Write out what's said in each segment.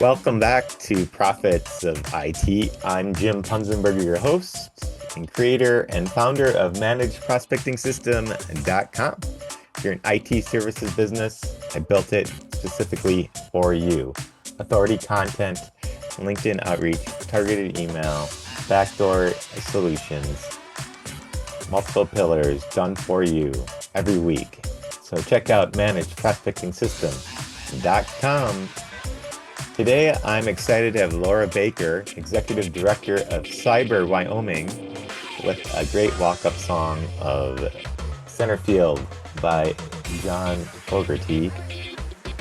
Welcome back to Profits of IT. I'm Jim Punzenberger, your host and creator and founder of ManagedProspectingSystem.com. If you're an IT services business, I built it specifically for you. Authority content, LinkedIn outreach, targeted email, backdoor solutions, multiple pillars done for you every week. So check out ManagedProspectingSystem.com. Today, I'm excited to have Laura Baker, Executive Director of CyberWyoming, with a great walk-up song of Center Field by John Fogerty.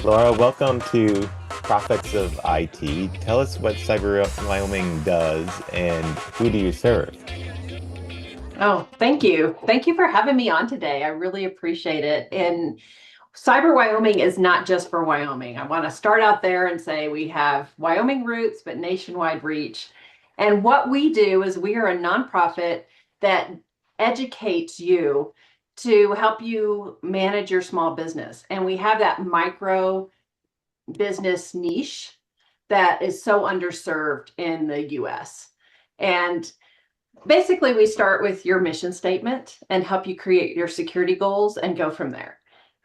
Laura, welcome to Profits of IT. Tell us what CyberWyoming does and who do you serve? Oh, thank you. Thank you for having me on today. I really appreciate it. And Cyber Wyoming is not just for Wyoming. I want to start out there and say we have Wyoming roots, but nationwide reach. And what we do is we are a nonprofit that educates you to help you manage your small business. And we have that micro business niche that is so underserved in the US. And basically, we start with your mission statement and help you create your security goals and go from there.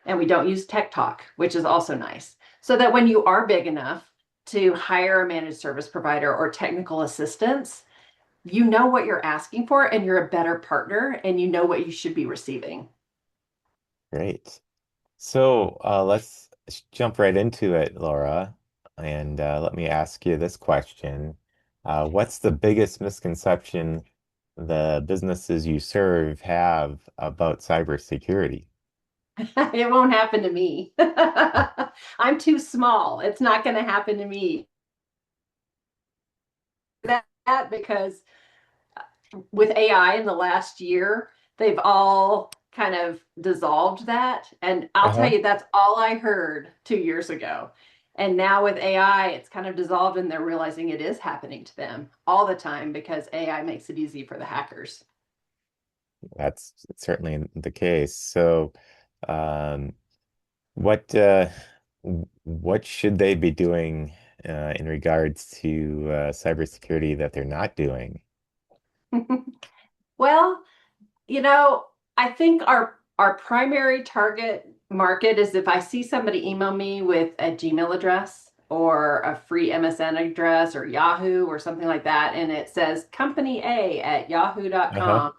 And we don't use tech talk, which is also nice. So that when you are big enough to hire a managed service provider or technical assistance, you know what you're asking for and you're a better partner and you know what you should be receiving. Great. So let's jump right into it, Laura, and let me ask you this question. What's the biggest misconception the businesses you serve have about cybersecurity? It won't happen to me. I'm too small. It's not going to happen to me. That because with AI in the last year, they've all kind of dissolved that. And I'll tell Uh-huh. you, that's all I heard 2 years ago. And now with AI, it's kind of dissolved and they're realizing it is happening to them all the time because AI makes it easy for the hackers. That's certainly the case. So, um, what what should they be doing in regards to cybersecurity that they're not doing? Well, you know, I think our primary target market is if I see somebody email me with a Gmail address or a free MSN address or Yahoo or something like that, and it says company A at Uh-huh. yahoo.com.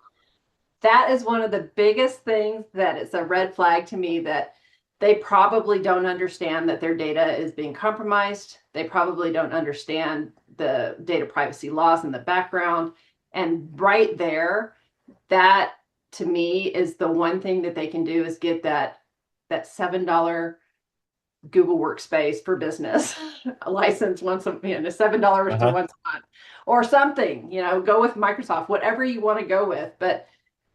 That is one of the biggest things that it's a red flag to me that they probably don't understand that their data is being compromised. They probably don't understand the data privacy laws in the background. And right there, that to me is the one thing that they can do is get that $7 Google Workspace for business a license once a $7 to Uh-huh. once a month or something. Go with Microsoft, whatever you want to go with. But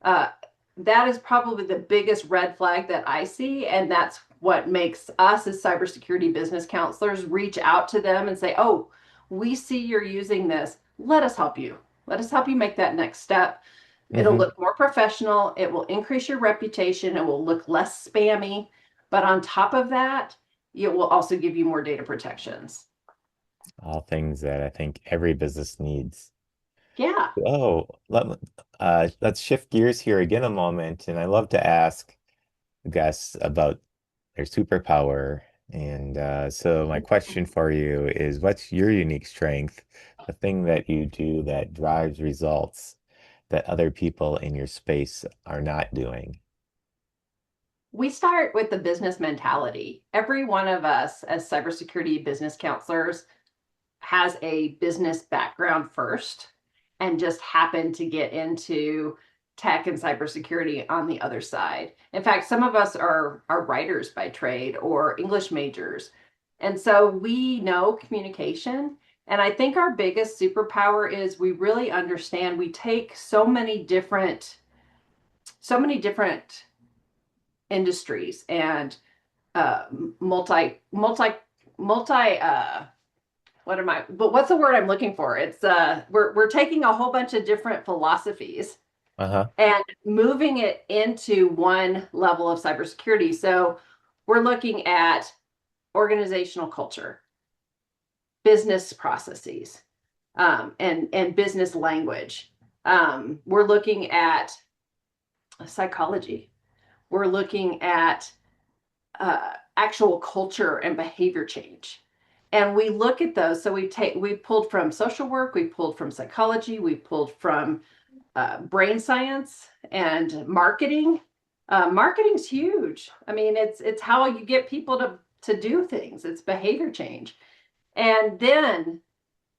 uh, that is probably the biggest red flag that I see, and that's what makes us as cybersecurity business counselors reach out to them and say, "Oh, we see you're using this. Let us help you. Let us help you make that next step." It'll Hmm. look more professional. It will increase your reputation. It will look less spammy. But on top of that, it will also give you more data protections. All things that I think every business needs. Yeah. Oh, let's shift gears here again a moment, and I love to ask guests about their superpower. And so my question for you is, what's your unique strength, the thing that you do that drives results that other people in your space are not doing? We start with the business mentality. Every one of us, as cybersecurity business counselors, has a business background first and just happened to get into tech and cybersecurity on the other side. In fact, some of us are writers by trade or English majors. And so we know communication. And I think our biggest superpower is we really understand we take so many different industries and uh, multi what am I, but what's the word I'm looking for? It's we're taking a whole bunch of different philosophies Uh-huh. and moving it into one level of cybersecurity. So we're looking at organizational culture. business processes, and business language. We're looking at psychology. We're looking at actual culture and behavior change. And we look at those. So we pulled from social work, we pulled from psychology, we pulled from brain science and marketing. Marketing's huge. I mean, it's how you get people to do things. It's behavior change. And then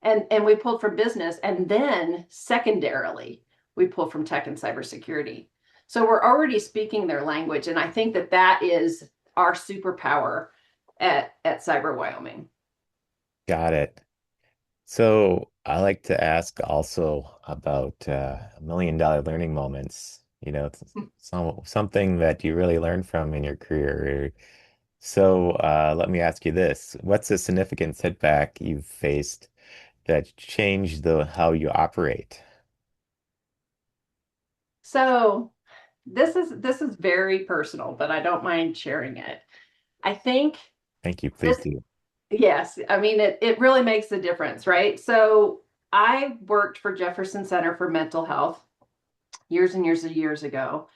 and we pulled from business, and then secondarily, we pull from tech and cybersecurity. So we're already speaking their language, and I think that that is our superpower at CyberWyoming. Got it. So I like to ask also about $1 million learning moments. Something that you really learned from in your career. So let me ask you this: what's a significant setback you've faced that changed the how you operate? So this is very personal, but I don't mind sharing it. I think Thank you. Please this, do. yes, I mean it really makes a difference, right? So I worked for Jefferson Center for Mental Health years and years and years ago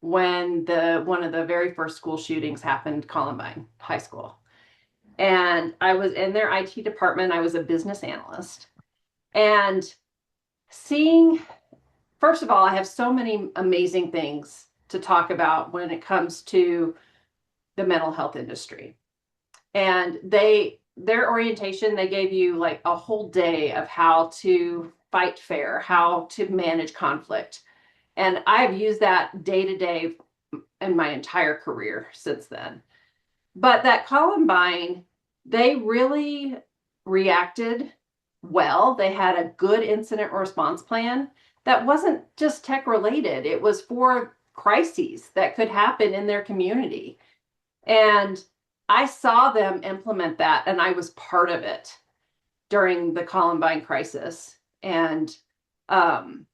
when the one of the very first school shootings happened, Columbine High School. And I was in their IT department. I was a business analyst. And seeing, first of all, I have so many amazing things to talk about when it comes to the mental health industry. And their orientation, they gave you like a whole day of how to fight fair, how to manage conflict. And I've used that day to day in my entire career since then. But that Columbine, they really reacted well. They had a good incident response plan that wasn't just tech related, it was for crises that could happen in their community. And I saw them implement that, and I was part of it during the Columbine crisis. Um,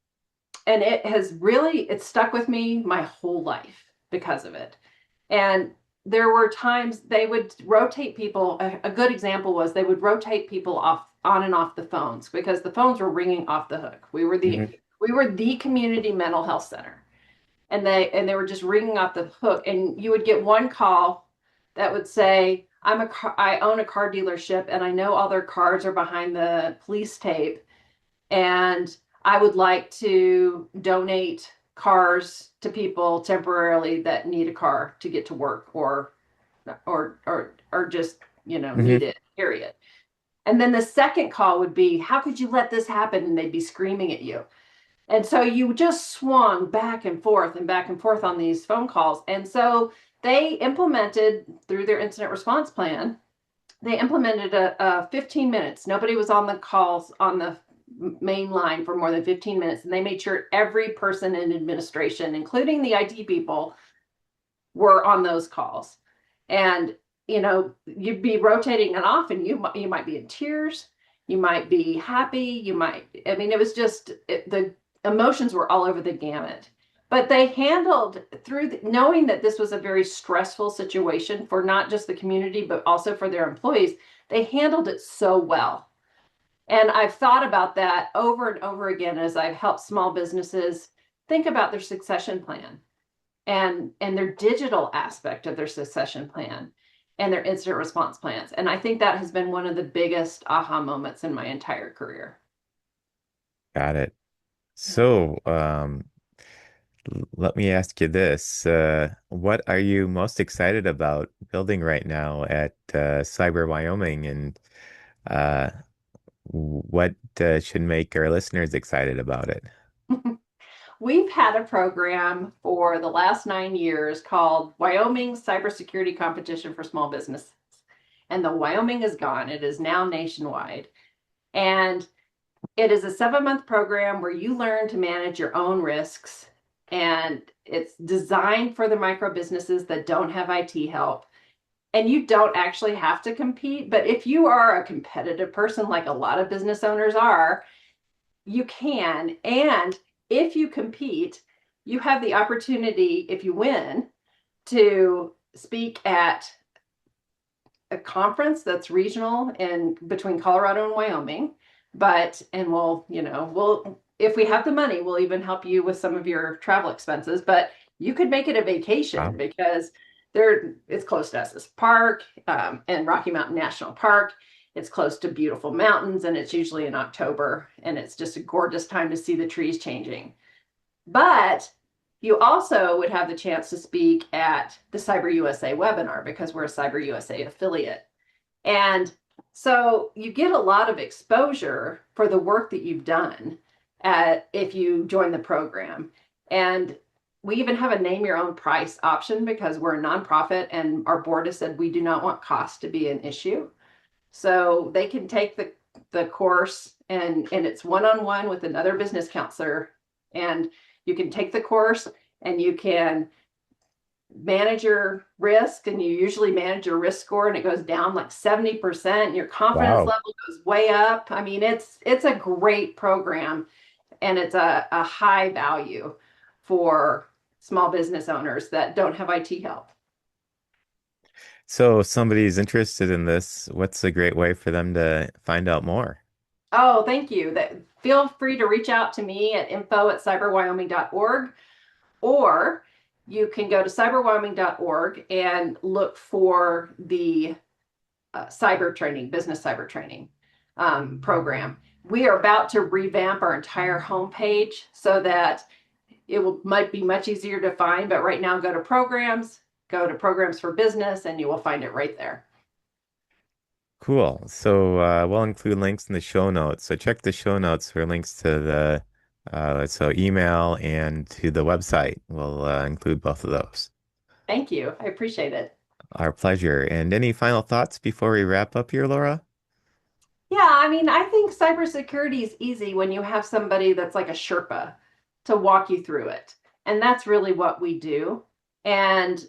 and it stuck with me my whole life because of it. And there were times they would rotate people. A good example was they would rotate people off on and off the phones because the phones were ringing off the hook. Mhm. We were the community mental health center, and they were just ringing off the hook. And you would get one call that would say, I own a car dealership, and I know all their cars are behind the police tape, and I would like to donate cars to people temporarily that need a car to get to work or just, Mhm. need it, period. And then the second call would be, how could you let this happen? And they'd be screaming at you. And so you just swung back and forth and back and forth on these phone calls. And so they implemented through their incident response plan, they implemented a 15 minutes. Nobody was on the calls on the main line for more than 15 minutes. And they made sure every person in administration, including the IT people, were on those calls. And, you'd be rotating it off, and you might be in tears. You might be happy. I mean, it was just, the emotions were all over the gamut. But they handled through knowing that this was a very stressful situation for not just the community, but also for their employees. They handled it so well. And I've thought about that over and over again as I've helped small businesses think about their succession plan and their digital aspect of their succession plan and their incident response plans. And I think that has been one of the biggest aha moments in my entire career. Got it. So, let me ask you this. What are you most excited about building right now at Cyber Wyoming, and uh, what should make our listeners excited about it? We've had a program for the last 9 years called Wyoming Cybersecurity Competition for Small Businesses. And the Wyoming is gone. It is now nationwide. And it is a 7-month program where you learn to manage your own risks. And it's designed for the micro businesses that don't have IT help. And you don't actually have to compete. But if you are a competitive person, like a lot of business owners are, you can. And if you compete, you have the opportunity, if you win, to speak at a conference that's regional and between Colorado and Wyoming. But, and we'll, if we have the money, we'll even help you with some of your travel expenses. But you could make it a vacation Wow. because it's close to Estes Park, and Rocky Mountain National Park. It's close to beautiful mountains, and it's usually in October, and it's just a gorgeous time to see the trees changing. But you also would have the chance to speak at the Cyber USA webinar because we're a Cyber USA affiliate. And so you get a lot of exposure for the work that you've done if you join the program. And we even have a name your own price option because we're a nonprofit and our board has said we do not want cost to be an issue. So they can take the course, and it's one-on-one with another business counselor, and you can take the course and you can manage your risk, and you usually manage your risk score and it goes down like 70%, and your confidence Wow. level goes way up. I mean, it's a great program, and it's a high value for small business owners that don't have IT help. So if somebody's interested in this, what's a great way for them to find out more? Oh, thank you. Feel free to reach out to me at info@cyberwyoming.org, or you can go to cyberwyoming.org and look for the cyber training, business cyber training program. We are about to revamp our entire homepage so that might be much easier to find. But right now, go to programs for business, and you will find it right there. Cool. So we'll include links in the show notes. So check the show notes for links to the email and to the website. We'll include both of those. Thank you. I appreciate it. Our pleasure. And any final thoughts before we wrap up here, Laura? Yeah, I mean, I think cybersecurity is easy when you have somebody that's like a Sherpa to walk you through it. And that's really what we do. And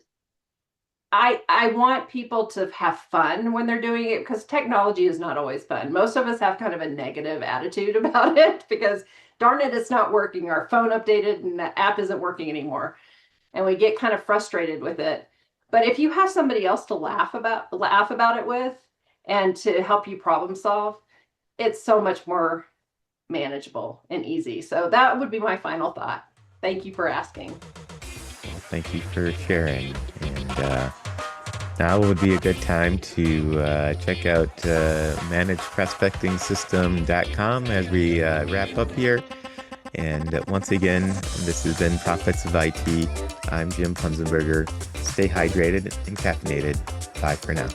I want people to have fun when they're doing it because technology is not always fun. Most of us have kind of a negative attitude about it because darn it, it's not working. Our phone updated and the app isn't working anymore. And we get kind of frustrated with it. But if you have somebody else to laugh about it with and to help you problem solve, it's so much more manageable and easy. So that would be my final thought. Thank you for asking. Well, thank you for sharing. And now would be a good time to check out managedprospectingsystem.com as we wrap up here. And once again, this has been Profits of IT. I'm Jim Punzenberger. Stay hydrated and caffeinated. Bye for now.